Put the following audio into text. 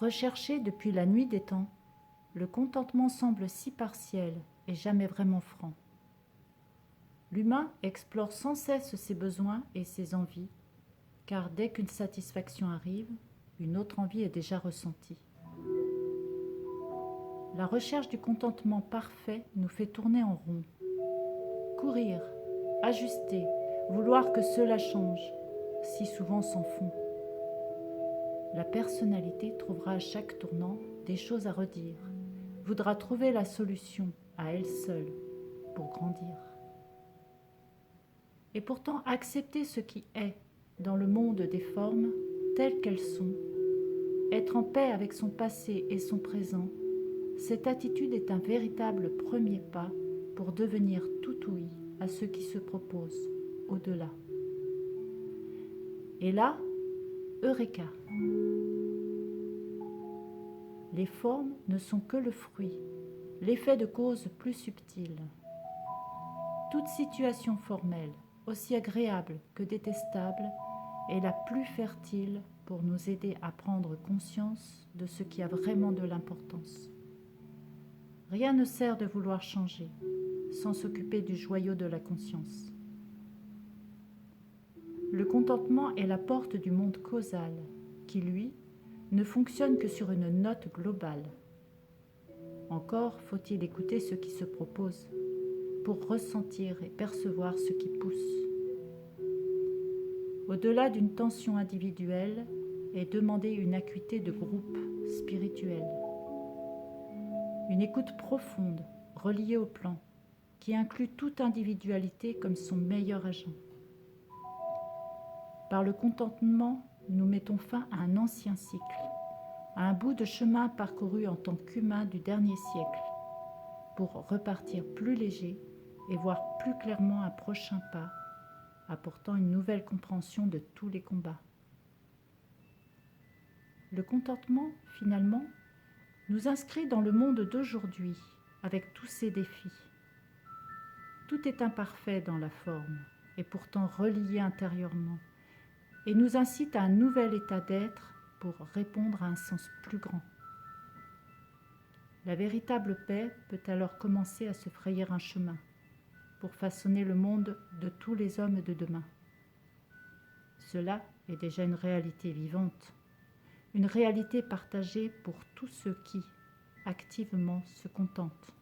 Recherché depuis la nuit des temps, le contentement semble si partiel et jamais vraiment franc. L'humain explore sans cesse ses besoins et ses envies, car dès qu'une satisfaction arrive, une autre envie est déjà ressentie. La recherche du contentement parfait nous fait tourner en rond, courir, ajuster, vouloir que cela change, si souvent sans fond. La personnalité trouvera à chaque tournant des choses à redire, voudra trouver la solution à elle seule pour grandir. Et pourtant accepter ce qui est dans le monde des formes telles qu'elles sont, être en paix avec son passé et son présent, cette attitude est un véritable premier pas pour devenir tout ouïe à ce qui se propose au-delà. Et là, Eureka! Les formes ne sont que le fruit, l'effet de cause plus subtil. Toute situation formelle, aussi agréable que détestable, est la plus fertile pour nous aider à prendre conscience de ce qui a vraiment de l'importance. Rien ne sert de vouloir changer sans s'occuper du joyau de la conscience. Le contentement est la porte du monde causal qui, lui, ne fonctionne que sur une note globale. Encore faut-il écouter ce qui se propose pour ressentir et percevoir ce qui pousse. Au-delà d'une tension individuelle est demandée une acuité de groupe spirituel. Une écoute profonde, reliée au plan, qui inclut toute individualité comme son meilleur agent. Par le contentement, nous mettons fin à un ancien cycle, à un bout de chemin parcouru en tant qu'humain du dernier siècle, pour repartir plus léger et voir plus clairement un prochain pas, apportant une nouvelle compréhension de tous les combats. Le contentement, finalement, nous inscrit dans le monde d'aujourd'hui, avec tous ses défis. Tout est imparfait dans la forme, et pourtant relié intérieurement, et nous incite à un nouvel état d'être pour répondre à un sens plus grand. La véritable paix peut alors commencer à se frayer un chemin pour façonner le monde de tous les hommes de demain. Cela est déjà une réalité vivante, une réalité partagée pour tous ceux qui, activement, se contentent.